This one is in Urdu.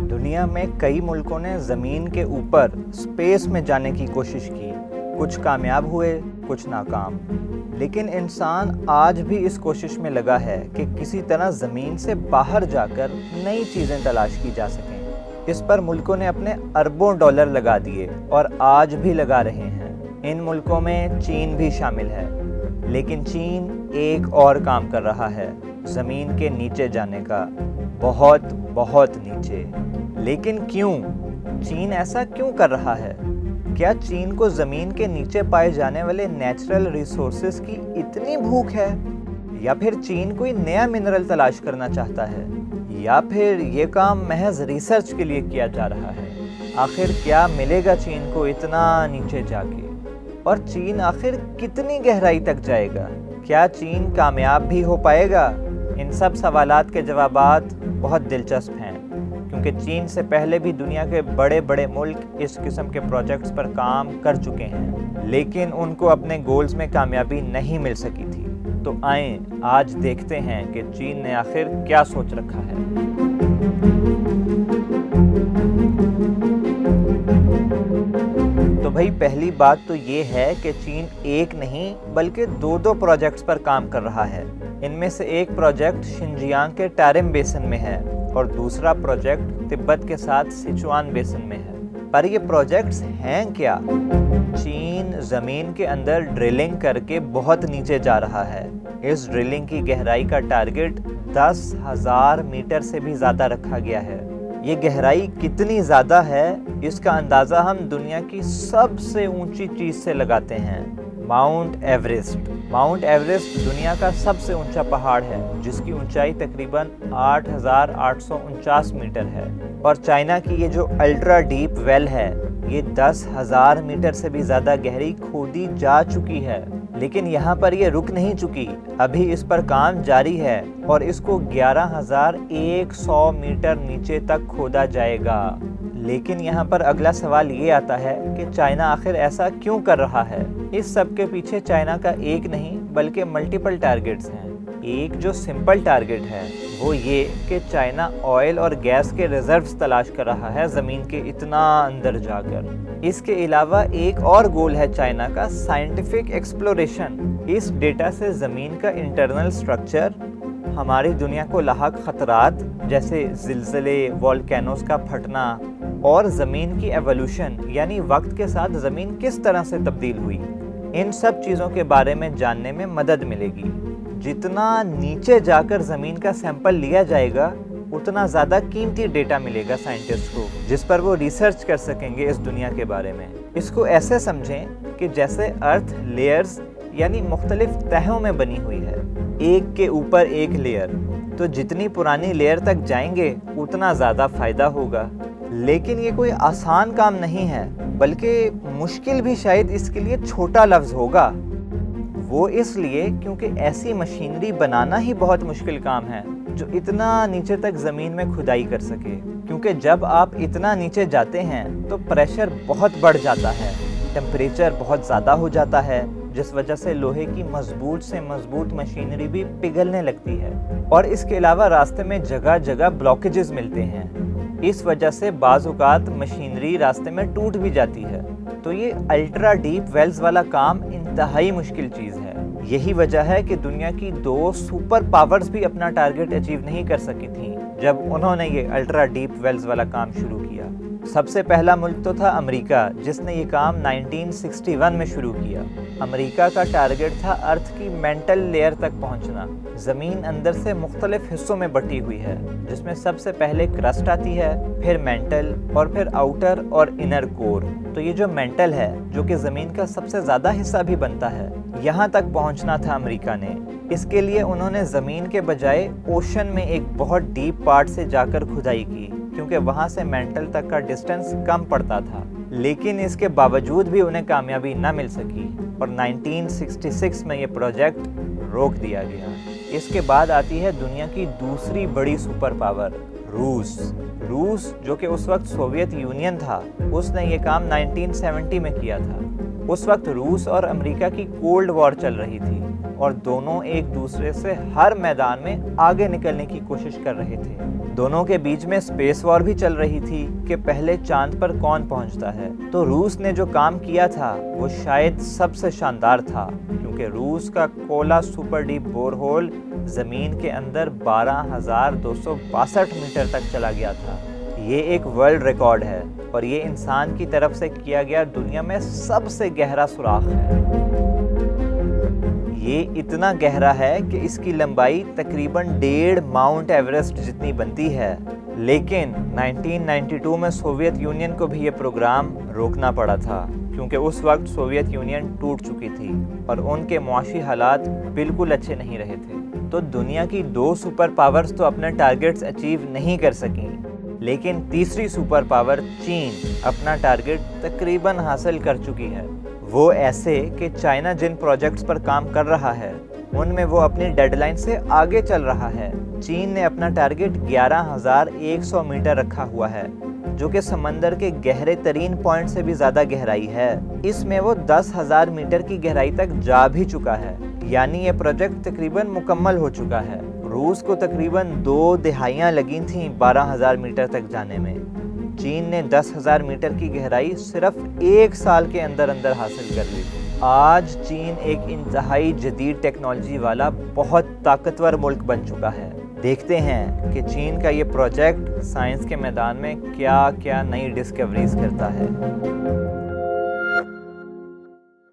دنیا میں کئی ملکوں نے زمین کے اوپر اسپیس میں جانے کی کوشش کی، کچھ کامیاب ہوئے، کچھ ناکام، لیکن انسان آج بھی اس کوشش میں لگا ہے کہ کسی طرح زمین سے باہر جا کر نئی چیزیں تلاش کی جا سکیں۔ اس پر ملکوں نے اپنے اربوں ڈالر لگا دیے اور آج بھی لگا رہے ہیں۔ ان ملکوں میں چین بھی شامل ہے، لیکن چین ایک اور کام کر رہا ہے، زمین کے نیچے جانے کا، بہت نیچے۔ لیکن کیوں؟ چین ایسا کیوں کر رہا ہے؟ کیا چین کو زمین کے نیچے پائے جانے والے نیچرل ریسورسز کی اتنی بھوک ہے؟ یا پھر چین کوئی نیا منرل تلاش کرنا چاہتا ہے؟ یا پھر یہ کام محض ریسرچ کے لیے کیا جا رہا ہے؟ آخر کیا ملے گا چین کو اتنا نیچے جا کے؟ اور چین آخر کتنی گہرائی تک جائے گا؟ کیا چین کامیاب بھی ہو پائے گا؟ ان سب سوالات کے جوابات بہت دلچسپ ہیں، کیونکہ چین سے پہلے بھی دنیا کے بڑے ملک اس قسم کے پروجیکٹس پر کام کر چکے ہیں، لیکن ان کو اپنے گولز میں کامیابی نہیں مل سکی تھی۔ تو آئیں آج دیکھتے ہیں کہ چین نے آخر کیا سوچ رکھا ہے۔ تو بھائی پہلی بات تو یہ ہے کہ چین ایک نہیں بلکہ دو پروجیکٹس پر کام کر رہا ہے۔ ان میں سے ایک پروجیکٹ شنجیانگ کے ٹارم بیسن میں ہے اور دوسرا پروجیکٹ تبت کے ساتھ سچوان بیسن میں ہے۔ پر یہ پروجیکٹس ہیں کیا؟ چین زمین کے اندر ڈرلنگ کر کے بہت نیچے جا رہا ہے۔ اس ڈرلنگ کی گہرائی کا ٹارگٹ 10,000 میٹر سے بھی زیادہ رکھا گیا ہے۔ یہ گہرائی کتنی زیادہ ہے اس کا اندازہ ہم دنیا کی سب سے اونچی چیز سے لگاتے ہیں، ماؤنٹ ایوریسٹ۔ ماؤنٹ ایوریسٹ دنیا کا سب سے اونچا پہاڑ ہے، جس کی اونچائی تقریباً 8,849 میٹر ہے۔ اور چائنا کی یہ جو الٹرا ڈیپ ویل ہے، یہ 10,000 میٹر سے بھی زیادہ گہری کھودی جا چکی ہے۔ لیکن یہاں پر یہ رک نہیں چکی، ابھی اس پر کام جاری ہے اور اس کو 11,100 میٹر نیچے تک کھودا جائے گا۔ لیکن یہاں پر اگلا سوال یہ آتا ہے کہ چائنا آخر ایسا کیوں کر رہا ہے؟ اس سب کے پیچھے چائنا کا ایک نہیں بلکہ ملٹیپل ٹارگٹس ہیں۔ ایک جو سمپل ٹارگٹ ہے وہ یہ کہ چائنا آئل اور گیس کے ریزروز تلاش کر رہا ہے زمین کے اتنا اندر جا کر۔ اس کے علاوہ ایک اور گول ہے چائنا کا، سائنٹیفک ایکسپلوریشن۔ اس ڈیٹا سے زمین کا انٹرنل سٹرکچر، ہماری دنیا کو لاحق خطرات جیسے زلزلے، والکینوز کا پھٹنا اور زمین کی ایوولوشن یعنی وقت کے ساتھ زمین کس طرح سے تبدیل ہوئی، ان سب چیزوں کے بارے میں جاننے میں مدد ملے گی۔ جتنا نیچے جا کر زمین کا سیمپل لیا جائے گا اتنا زیادہ قیمتی ڈیٹا ملے گا سائنٹسٹ کو، جس پر وہ ریسرچ کر سکیں گے اس دنیا کے بارے میں۔ اس کو ایسے سمجھیں کہ جیسے ارتھ لیئرز یعنی مختلف تہوں میں بنی ہوئی ہے، ایک کے اوپر ایک لیئر، تو جتنی پرانی لیئر تک جائیں گے اتنا زیادہ فائدہ ہوگا۔ لیکن یہ کوئی آسان کام نہیں ہے، بلکہ مشکل بھی شاید اس کے لیے چھوٹا لفظ ہوگا۔ وہ اس لیے کیونکہ ایسی مشینری بنانا ہی بہت مشکل کام ہے جو اتنا نیچے تک زمین میں کھدائی کر سکے، کیونکہ جب آپ اتنا نیچے جاتے ہیں تو پریشر بہت بڑھ جاتا ہے، ٹمپریچر بہت زیادہ ہو جاتا ہے، جس وجہ سے لوہے کی مضبوط سے مضبوط مشینری بھی پگھلنے لگتی ہے۔ اور اس کے علاوہ راستے میں جگہ جگہ بلاکیجز ملتے ہیں، اس وجہ سے بعض اوقات مشینری راستے میں ٹوٹ بھی جاتی ہے۔ تو یہ الٹرا ڈیپ ویلز والا کام انتہائی مشکل چیز ہے۔ یہی وجہ ہے کہ دنیا کی 2 سپر پاورز بھی اپنا ٹارگٹ اچیو نہیں کر سکی تھیں جب انہوں نے یہ الٹرا ڈیپ ویلز والا کام شروع کیا۔ سب سے پہلا ملک تو تھا امریکہ، جس نے یہ کام 1961 میں شروع کیا۔ امریکہ کا ٹارگٹ تھا ارتھ کی مینٹل لیئر تک پہنچنا۔ زمین اندر سے مختلف حصوں میں بٹی ہوئی ہے، جس میں سب سے پہلے کرسٹ آتی ہے، پھر مینٹل اور پھر آؤٹر اور انر کور۔ تو یہ جو مینٹل ہے، جو کہ زمین کا سب سے زیادہ حصہ بھی بنتا ہے، یہاں تک پہنچنا تھا امریکہ نے۔ اس کے لیے انہوں نے زمین کے بجائے اوشن میں ایک بہت ڈیپ پارٹ سے جا کر کھدائی کی، کیونکہ وہاں سے مینٹل تک کا ڈسٹنس کم پڑتا تھا۔ لیکن اس کے باوجود بھی انہیں کامیابی نہ مل سکی اور 1966 میں یہ پروجیکٹ روک دیا گیا۔ اس کے بعد آتی ہے دنیا کی دوسری بڑی سپر پاور، روس جو کہ اس وقت سوویت یونین تھا۔ اس نے یہ کام 1970 میں کیا تھا۔ اس وقت روس اور امریکہ کی کولڈ وار چل رہی تھی۔ اور دونوں ایک دوسرے سے ہر میدان میں آگے نکلنے کی کوشش کر رہے تھے۔ دونوں کے بیچ میں اسپیس وار بھی چل رہی تھی کہ پہلے چاند پر کون پہنچتا ہے۔ تو روس نے جو کام کیا تھا وہ شاید سب سے شاندار تھا، کیونکہ روس کا کولا سپر ڈیپ بور ہول زمین کے اندر 12,262 میٹر تک چلا گیا تھا۔ یہ ایک ورلڈ ریکارڈ ہے اور یہ انسان کی طرف سے کیا گیا دنیا میں سب سے گہرا سوراخ ہے۔ یہ اتنا گہرا ہے کہ اس کی لمبائی تقریباً 1.5 ماؤنٹ ایوریسٹ جتنی بنتی ہے، لیکن 1992 میں سوویت یونین کو بھی یہ پروگرام روکنا پڑا تھا، کیونکہ اس وقت سوویت یونین ٹوٹ چکی تھی اور ان کے معاشی حالات بالکل اچھے نہیں رہے تھے۔ تو دنیا کی 2 سپر پاورز تو اپنے ٹارگیٹس اچیو نہیں کر سکیں، لیکن تیسری سپر پاور چین اپنا ٹارگیٹ تقریباً حاصل کر چکی ہے۔ وہ ایسے کہ چائنا جن پروجیکٹس پر کام کر رہا ہے ان میں وہ اپنی ڈیڈ لائن سے آگے چل رہا ہے۔ چین نے اپنا ٹارگیٹ 11,100 میٹر رکھا ہوا ہے، جو کہ سمندر کے گہرے ترین پوائنٹ سے بھی زیادہ گہرائی ہے۔ اس میں وہ 10,000 میٹر کی گہرائی تک جا بھی چکا ہے، یعنی یہ پروجیکٹ تقریباً مکمل ہو چکا ہے۔ روس کو تقریباً 2 دہائیاں لگی تھیں 12,000 میٹر تک جانے میں۔ چین نے 10,000 میٹر کی گہرائی صرف 1 سال کے اندر حاصل کر لی۔ آج چین ایک انتہائی جدید ٹیکنالوجی والا بہت طاقتور ملک بن چکا ہے۔ دیکھتے ہیں کہ چین کا یہ پروجیکٹ سائنس کے میدان میں کیا نئی ڈسکوریز کرتا ہے۔